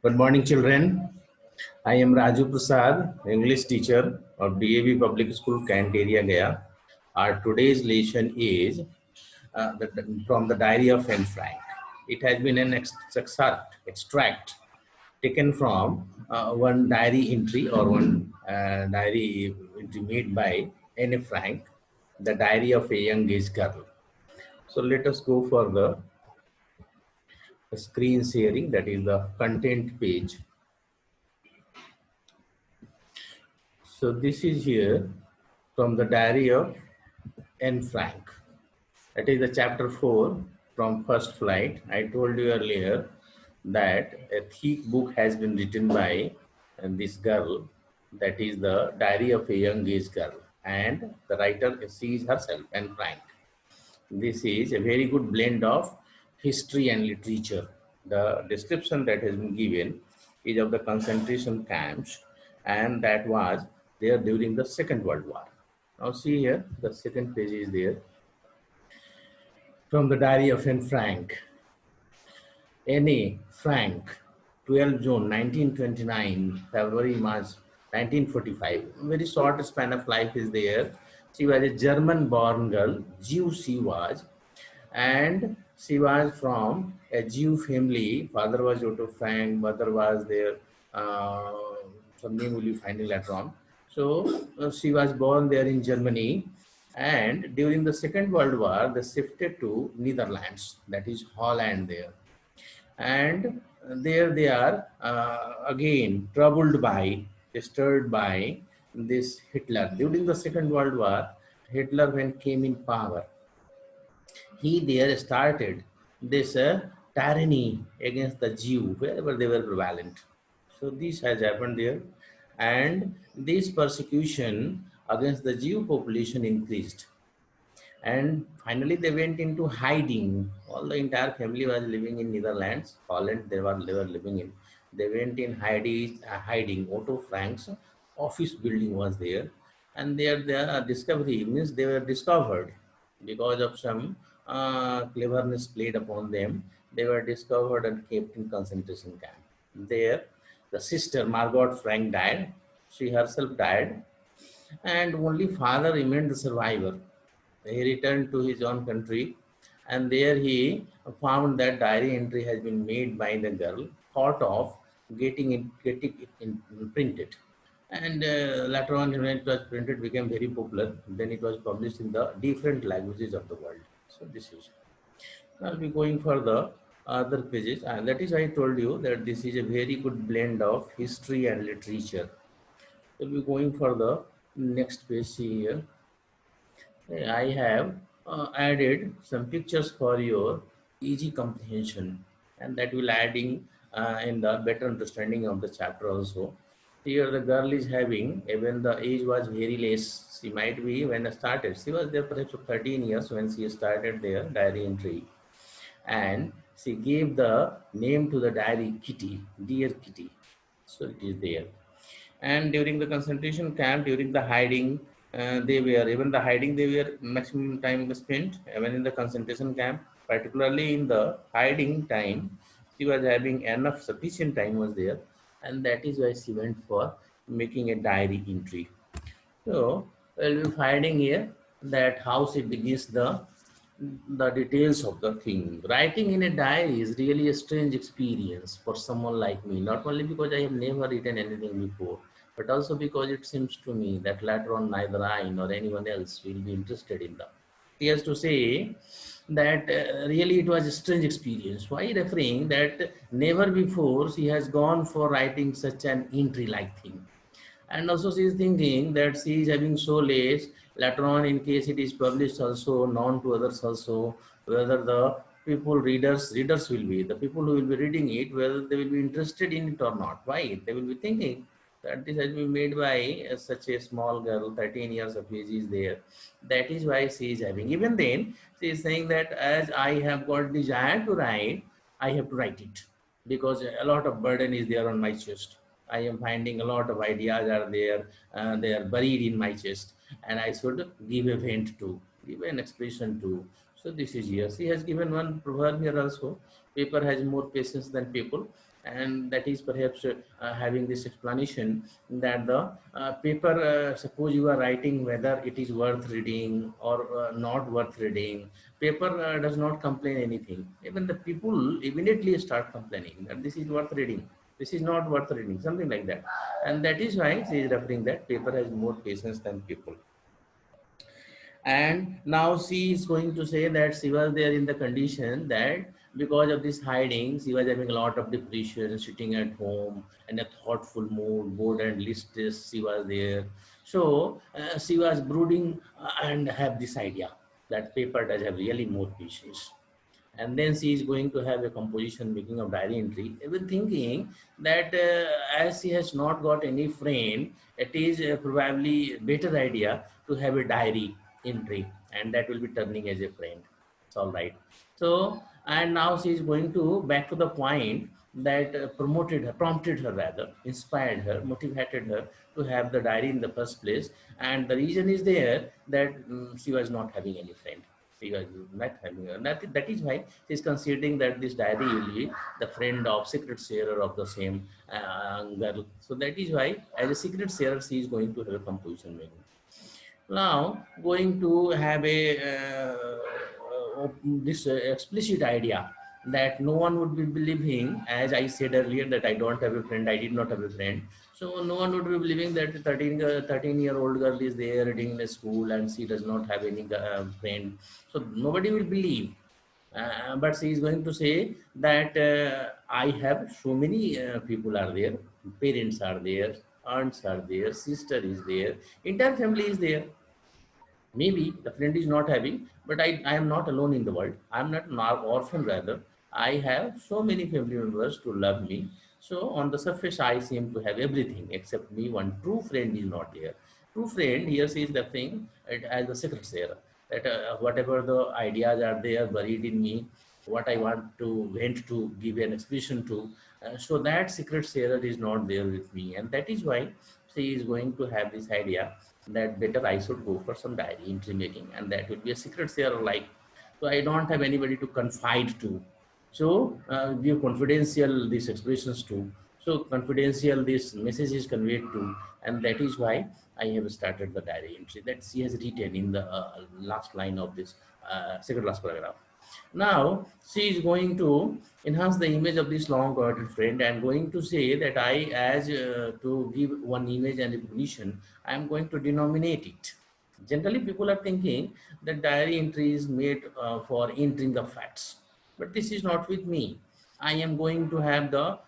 Good morning, children. I am Raju Prasad, English teacher of DAV Public School, Kent area, Gaya. Our today's lesson is from the Diary of Anne Frank. It has been an extract taken from one diary entry or one diary entry made by Anne Frank, the Diary of a Young Age Girl. So let us go for the screen sharing, that is the content page. So this is here from the diary of Anne Frank. That is the chapter 4 from First Flight. I told you earlier that a thick book has been written by this girl, that is the diary of a young age girl, and the writer sees herself, Anne Frank. This is a very good blend of history and literature. The description that has been given is of the concentration camps, and that was there during the Second World War. Now see here, the second page is there. From the diary of Anne Frank. Anne Frank, 12 June 1929, February, March 1945. Very short span of life is there. She was a German-born girl, Jew she was, and she was from a Jew family. Father was Otto Frank, mother was there. Some name will you find later on. So she was born there in Germany, and during the Second World War, they shifted to Netherlands, that is Holland there, and there they are again troubled by, disturbed by this Hitler. During the Second World War, Hitler when came in power, he there started this tyranny against the Jew wherever they were prevalent. So this has happened there, and this persecution against the Jew population increased. And finally, they went into hiding. All the entire family was living in Netherlands, Holland. They were living in. They went in hiding. Otto Frank's office building was there, and their discovery means they were discovered because of some cleverness played upon them. They were discovered and kept in concentration camp. There, the sister Margot Frank died. She herself died, and only father remained the survivor. He returned to his own country, and there he found that diary entry has been made by the girl, thought of getting it printed. And later on, when it was printed, became very popular. Then it was published in the different languages of the world. So this is. I'll be going for the other pages, and that is I told you that this is a very good blend of history and literature. We'll be going for the next page here. I have added some pictures for your easy comprehension, and that will adding in the better understanding of the chapter also. Here the girl is having, even the age was very less, she might be when I started. She was there perhaps 13 years when she started their diary entry, and she gave the name to the diary Kitty, dear Kitty. So it is there. And during the concentration camp, during the hiding, they were, even the hiding, they were maximum time spent, even in the concentration camp, particularly in the hiding time, she was having enough sufficient time was there, and that is why she went for making a diary entry. So we'll be finding here that how she begins the details of the thing. Writing in a diary is really a strange experience for someone like me, not only because I have never written anything before, but also because it seems to me that later on neither I nor anyone else will be interested in them. He has to say that really it was a strange experience. Why referring that never before she has gone for writing such an entry-like thing. And also she is thinking that she is having so less, later on in case it is published also, known to others also, whether the readers will be, the people who will be reading it, whether they will be interested in it or not. Why? They will be thinking that this has been made by such a small girl, 13 years of age is there. That is why she is having. Even then, she is saying that as I have got desire to write, I have to write it because a lot of burden is there on my chest. I am finding a lot of ideas are there, they are buried in my chest, and I should give a vent to, give an expression to. So this is here. She has given one proverb here also. Paper has more patience than people, and that is perhaps having this explanation that the paper, suppose you are writing whether it is worth reading or not worth reading, paper does not complain anything. Even the people immediately start complaining that this is worth reading, this is not worth reading, something like that. And that is why she is referring that paper has more patience than people. And now she is going to say that she was there in the condition that because of this hiding, she was having a lot of depression, sitting at home in a thoughtful mood, bored and listless. She was there. So she was brooding and have this idea that paper does have really more patience. And then she is going to have a composition making of diary entry, even thinking that as she has not got any friend, it is probably better idea to have a diary entry, and that will be turning as a friend. It's all right. So, and now she is going to back to the point that prompted her rather, inspired her, motivated her to have the diary in the first place. And the reason is there that she was not having any friend. She was not having a, that is why she is considering that this diary will be the friend of secret sharer of the same girl. So that is why as a secret sharer she is going to have a composition making. Now going to have a this explicit idea that no one would be believing, as I said earlier, that I don't have a friend, I did not have a friend. So no one would be believing that 13-year-old girl is there reading in a school and she does not have any friend. So nobody will believe. But she is going to say that I have so many people are there, parents are there, aunts are there, sister is there, entire family is there. Maybe the friend is not having, but I am not alone in the world. I am not an orphan, rather. I have so many family members to love me. So on the surface, I seem to have everything except me. One true friend is not there. True friend, here she is referring it as the secret there. That whatever the ideas are there buried in me, what I want to vent to, give an expression to, so that secret sharer is not there with me. And that is why she is going to have this idea that better I should go for some diary entry making, and that will be a secret share like. So I don't have anybody to confide to. So give confidential these expressions to. So confidential this message is conveyed to, and that is why I have started the diary entry that she has written in the last line of this second last paragraph. Now she is going to enhance the image of this long cohorted friend and going to say that I, as to give one image and recognition, I am going to denominate it. Generally, people are thinking that diary entry is made for entering the facts, but this is not with me. I am going to have the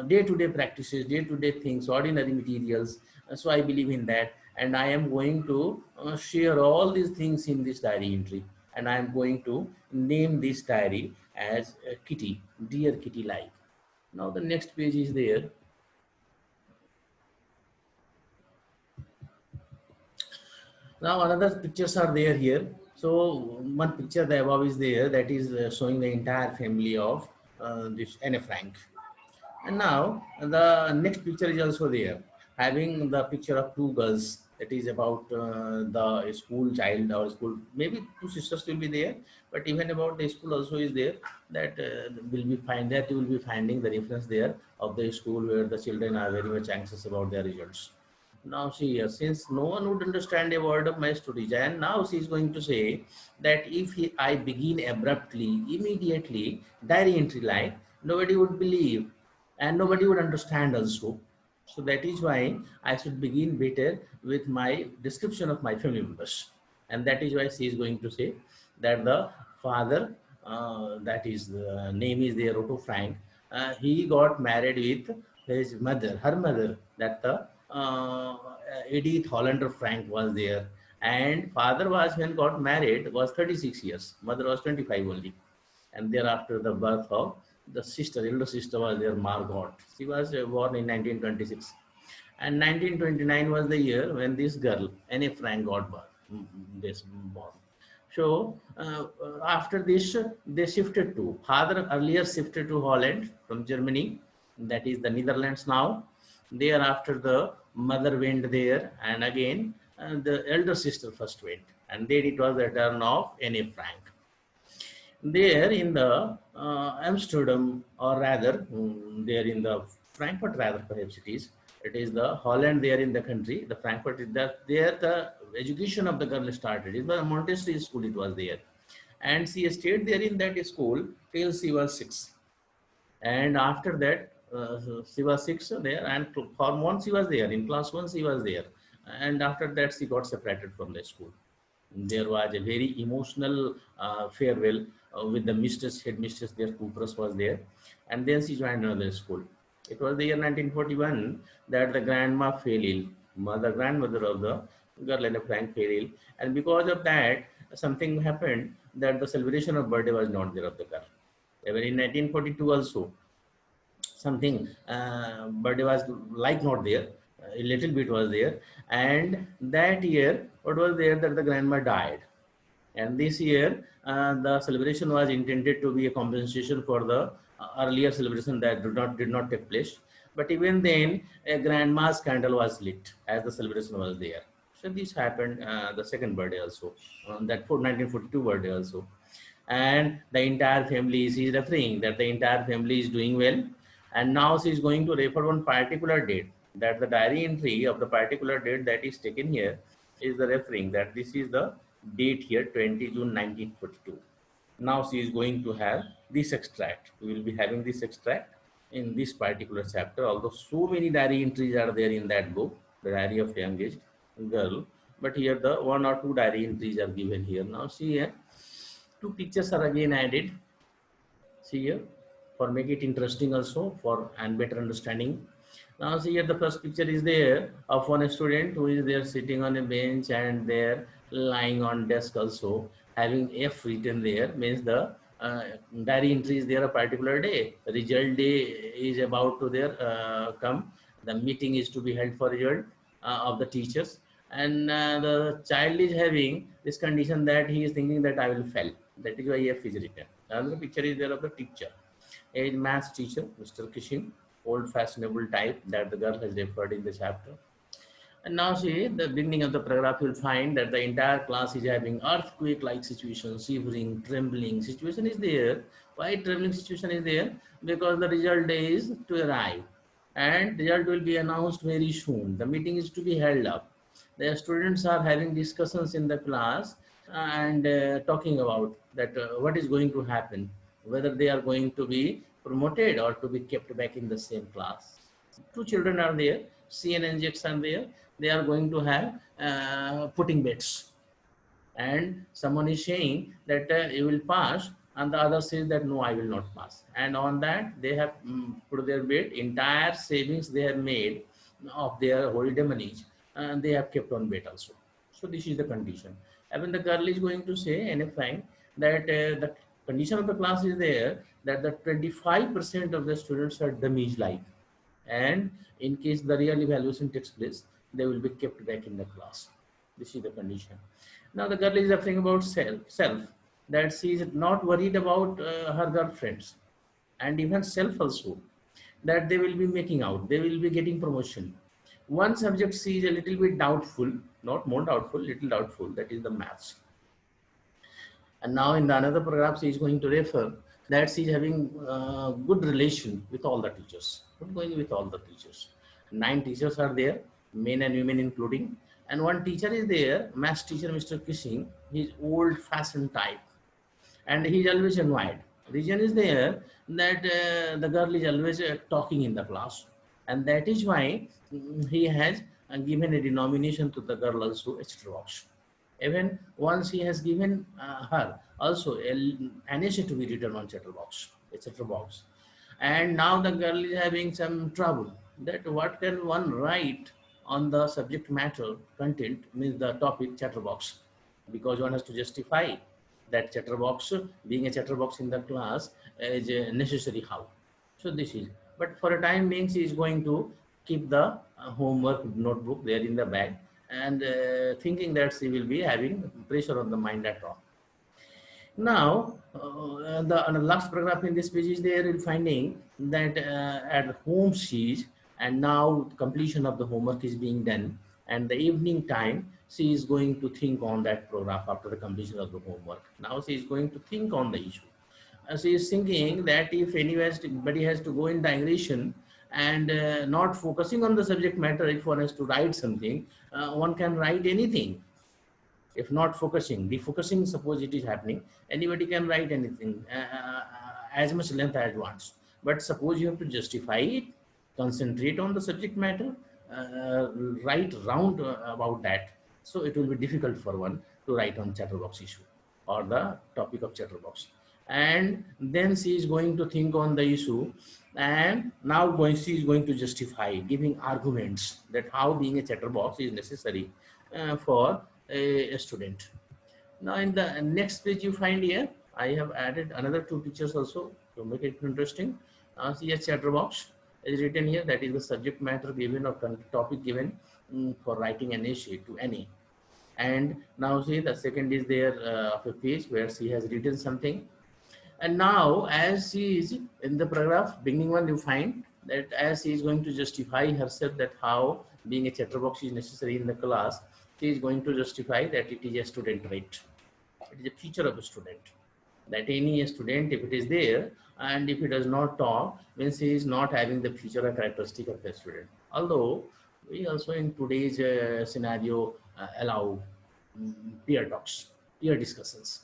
day-to-day practices, day-to-day things, ordinary materials. So I believe in that, and I am going to share all these things in this diary entry, and I am going to name this diary as Kitty, dear Kitty like. Now the next page is there. Now another pictures are there here. So one picture the above is there that is showing the entire family of this Anne Frank. And now the next picture is also there, having the picture of two girls. That is about the school child or school. Maybe two sisters will be there, but even about the school also is there. That you will be finding the reference there of the school where the children are very much anxious about their results. Now see here, since no one would understand a word of my stories, and now she is going to say that if I begin abruptly, immediately, diary entry like, nobody would believe and nobody would understand also. So that is why I should begin better with my description of my family members. And that is why she is going to say that the father, that is the name is there, Otto Frank, he got married with his mother, her mother, that the Edith Hollander Frank was there. And father was, when got married, was 36 years. Mother was 25 only. And thereafter the birth of the sister, elder sister was there, Margot. She was born in 1926. And 1929 was the year when this girl, Anne Frank, got born. So after this, they shifted to, father earlier shifted to Holland from Germany, that is the Netherlands now. Thereafter the mother went there, and again the elder sister first went, and then it was the turn of Anne Frank. There in the Amsterdam, or rather, there in the Frankfurt, rather perhaps it is. It is the Holland there in the country. The Frankfurt is that there the education of the girl started. It was a Montessori school. It was there, and she stayed there in that school till she was 6. And after that, she was 6 there, and for months she was there. In class 1, she was there, and after that, she got separated from the school. There was a very emotional farewell with the mistress, headmistress there, Cooper's was there. And then she joined another school. It was the year 1941 that the grandma fell ill. The grandmother of the girl and Frank fell ill. And because of that, something happened that the celebration of birthday was not there of the girl. Even in 1942 also, something birthday was like not there, a little bit was there. And that year, what was there that the grandma died. And this year, the celebration was intended to be a compensation for the earlier celebration that did not take place. But even then, a grandma's candle was lit as the celebration was there. So this happened the second birthday also, that for 1942 birthday also. And the entire family, she is referring that the entire family is doing well. And now she is going to refer one particular date, that the diary entry of the particular date that is taken here is the referring that this is the date here, 20 June 1942. Now she is going to have this extract. We will be having this extract in this particular chapter, although so many diary entries are there in that book, the diary of youngest girl. But here the one or two diary entries are given here. Now see here, two pictures are again added. See here, for make it interesting also for and better understanding. Now see here, the first picture is there of one student who is there sitting on a bench and there lying on desk also, having F written there, means the diary entry is there a particular day. Result day is about to there come. The meeting is to be held for result of the teachers. And the child is having this condition that he is thinking that I will fail. That is why F is written. Another picture is there of the teacher, a math teacher, Mr. Kishing, old fashionable type that the girl has referred in the chapter. And now see, the beginning of the paragraph, you'll find that the entire class is having earthquake-like situation, shivering, trembling situation is there. Why trembling situation is there? Because the result day is to arrive and result will be announced very soon. The meeting is to be held up. The students are having discussions in the class and talking about that what is going to happen, whether they are going to be promoted or to be kept back in the same class. Two children are there, C and NJX are there. They are going to have putting bets. And someone is saying that you will pass, and the other says that no, I will not pass. And on that, they have put their bet, entire savings they have made of their holiday money, and they have kept on bet also. So this is the condition. And when the girl is going to say, in a fact, that the condition of the class is there, that the 25% of the students are dummies like, and in case the real evaluation takes place, they will be kept back in the class. This is the condition. Now the girl is referring about self, that she is not worried about her girlfriends, and even self also, that they will be making out, they will be getting promotion. One subject she is a little bit doubtful, not more doubtful, little doubtful, that is the maths. And now in the another paragraph, she is going to refer that she is having good relation with all the teachers. Good going with all the teachers. 9 teachers are there, men and women including. And one teacher is there, math teacher, Mr. Kissing. He is old-fashioned type. And he is always annoyed. Reason is there that the girl is always talking in the class. And that is why he has given a denomination to the girl also, chatterbox. Even once he has given her also an essay to be written on chatterbox, a chatterbox. And now the girl is having some trouble that what can one write on the subject matter content, means the topic chatterbox, because one has to justify that chatterbox, being a chatterbox in the class, is necessary how. So this is, but for a time being she is going to keep the homework notebook there in the bag, and thinking that she will be having pressure on the mind at all. Now, the last paragraph in this page is there in finding that at home she is, and now completion of the homework is being done, and the evening time she is going to think on that paragraph after the completion of the homework. Now she is going to think on the issue. She is thinking that if anybody has to go in digression and not focusing on the subject matter, if one has to write something, one can write anything. If not focusing, defocusing, suppose it is happening, anybody can write anything as much length as wants. But suppose you have to justify it, concentrate on the subject matter, write round about that. So it will be difficult for one to write on chatterbox issue or the topic of chatterbox. And then she is going to think on the issue, and now she is going to justify, giving arguments that how being a chatterbox is necessary for a student. Now in the next page you find here, I have added another two pictures also to make it interesting. See a chatterbox is written here, that is the subject matter given or topic given for writing an essay to any. And now see the second is there of a page where she has written something. And now as she is in the paragraph beginning one, you find that as she is going to justify herself that how being a chatterbox is necessary in the class, she is going to justify that it is a student right. It is a feature of a student. That any student, if it is there, and if he does not talk, means he is not having the feature or characteristic of a student. Although we also in today's scenario allow peer talks, peer discussions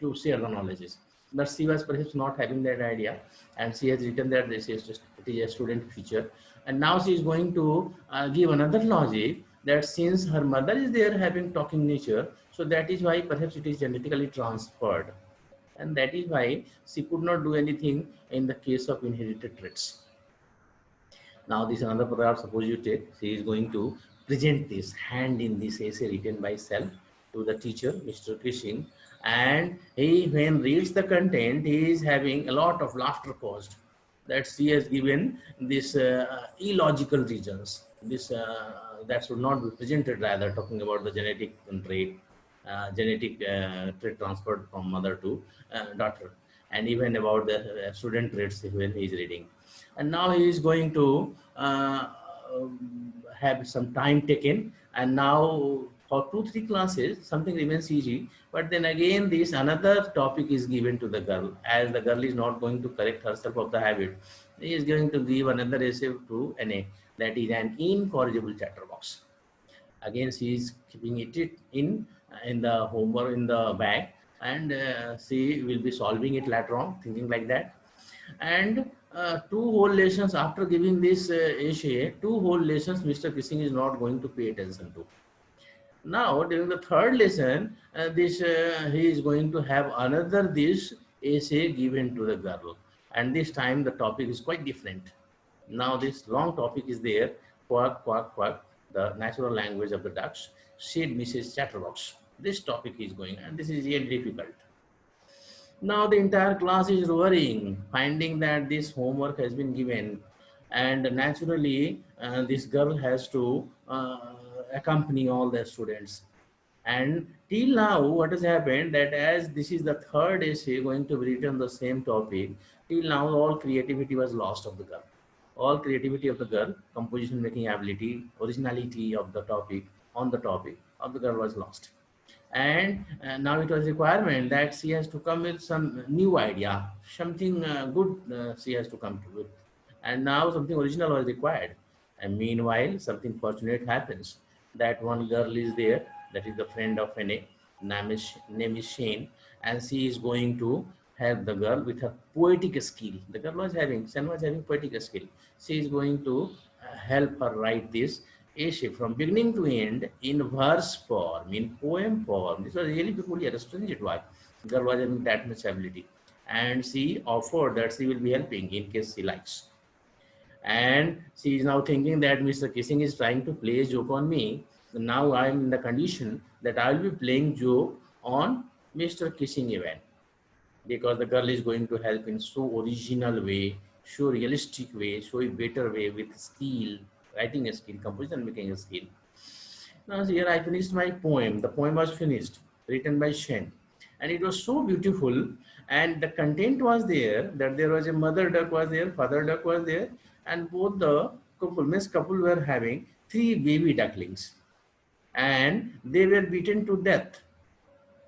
to share the knowledges. But she was perhaps not having that idea, and she has written that this is just, it is a student feature. And now she is going to give another logic that since her mother is there having talking nature, so that is why perhaps it is genetically transferred. And that is why she could not do anything in the case of inherited traits. Now this another paragraph, suppose you take, she is going to present this hand in this essay written by self to the teacher, Mr. Kissing, and he, when reads the content, he is having a lot of laughter caused that she has given this illogical reasons. This that should not be presented, rather talking about the genetic trait, trait transferred from mother to daughter, and even about the student traits when he is reading. And now he is going to have some time taken, and now for 2-3 classes something remains easy, but then again this another topic is given to the girl, as the girl is not going to correct herself of the habit. He is going to give another essay to NA, that is an incorrigible chatterbox. Again she is keeping it in the homework in the bag, and she will be solving it later on, thinking like that. And 2 whole lessons after giving this essay, 2 whole lessons Mr. Kissing is not going to pay attention to. Now during the 3rd lesson, he is going to have another this essay given to the girl, and this time the topic is quite different. Now this long topic is there, quack, quack, quack, the natural language of the ducks, said Mrs. Chatterbox. This topic is going, and this is really difficult. Now the entire class is worrying, finding that this homework has been given, and naturally this girl has to accompany all the students. And till now what has happened, that as this is the 3rd essay going to be written the same topic, till now all creativity was lost of the girl. All creativity of the girl, composition making ability, originality of the topic, on the topic of the girl was lost. And now it was requirement that she has to come with some new idea, something good she has to come to with. And now something original was required. And meanwhile, something fortunate happens, that one girl is there, that is the friend of NA, name is Shane, and she is going to help the girl with her poetic skill. The girl was having, Sen was having poetic skill. She is going to help her write this essay from beginning to end in verse form, in poem form. This was really peculiar, strange it was. The girl was having that much ability. And she offered that she will be helping in case she likes. And she is now thinking that Mr. Kissing is trying to play a joke on me. So now I am in the condition that I will be playing joke on Mr. Kissing event, because the girl is going to help in so original way, so realistic way, so a better way, with skill, writing a skill, composition making a skill. Now here I finished my poem. The poem was finished, written by Shen, and it was so beautiful. And the content was there, that there was a mother duck was there, father duck was there, and both the couple were having 3 baby ducklings, and they were beaten to death.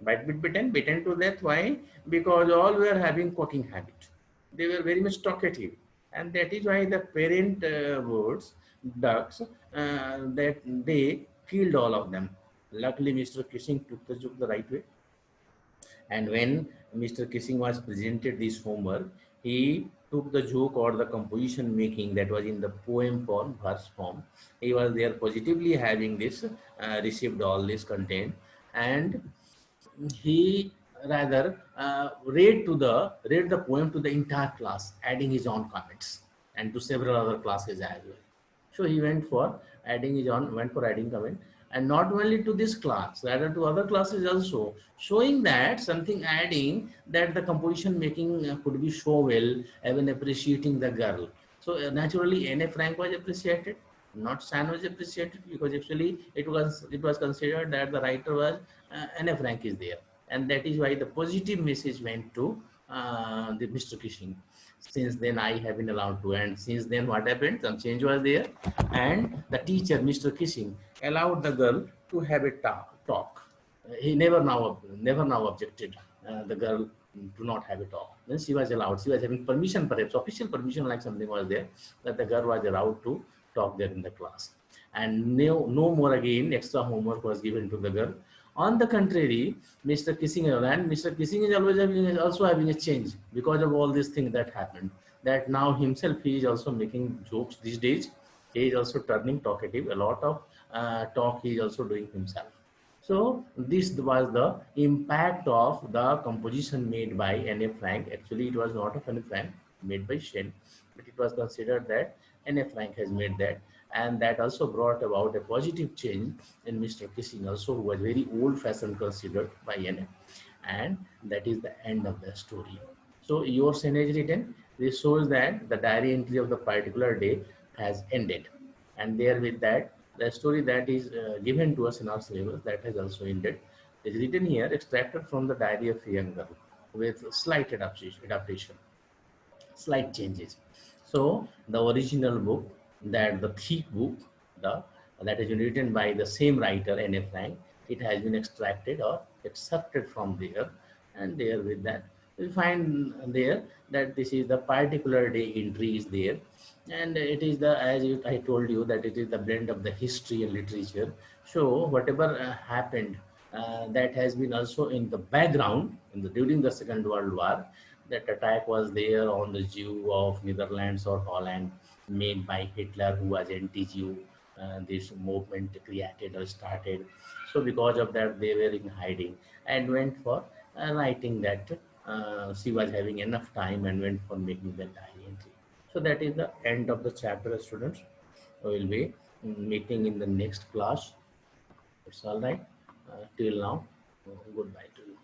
Bite, bitten, bitten to death. Why? Because all were having quacking habit. They were very much talkative. And that is why the parent birds, ducks, that they killed all of them. Luckily, Mr. Kissing took the joke the right way. And when Mr. Kissing was presented this homework, he took the joke or the composition making that was in the poem form, verse form. He was there positively having this, received all this content, and he rather read the poem to the entire class, adding his own comments and to several other classes as well. So he went for adding comment, and not only to this class, rather to other classes also, showing that something adding that the composition making could be so well, even appreciating the girl. So naturally, N.A. Frank was appreciated, not San was appreciated, because actually it was considered that the writer was N.A. Frank is there, and that is why the positive message went to the Mr. Kissing. Since then, I have been allowed to, and since then, what happened? Some change was there, and the teacher, Mr. Kissing, allowed the girl to have a talk. He never now objected the girl to not have a talk. Then she was allowed. She was having permission, perhaps official permission, like something was there, that the girl was allowed to talk there in the class. And no more again extra homework was given to the girl. On the contrary, Mr. Kissinger, and Mr. Kissinger is also having a change because of all these things that happened. That now himself he is also making jokes these days. He is also turning talkative. A lot of talk he is also doing himself. So this was the impact of the composition made by N.A. Frank. Actually, it was not of N.A. Frank, made by Shen, but it was considered that N.A. Frank has made that, and that also brought about a positive change in Mr. Kissing, also who was very old-fashioned considered by N.A. And that is the end of the story. So your scenage written. This shows that the diary entry of the particular day has ended, and there with that the story that is given to us in our syllabus that has also ended is written here, extracted from the diary of a young girl with slight adaptation, slight changes. So the original book, that the thick book, the that has been written by the same writer N.A. Frank, it has been extracted or accepted from there, and there with that we find there that this is the particular day entry is there, and it is the I told you that it is the blend of the history and literature. So whatever happened that has been also in the background during the Second World War, that attack was there on the Jew of Netherlands or Holland, made by Hitler, who was anti-Jew. This movement created or started. So because of that, they were in hiding and went for writing that she was having enough time and went for making the diary entry. So that is the end of the chapter, students. We will be meeting in the next class. It's all right. Till now, goodbye to you.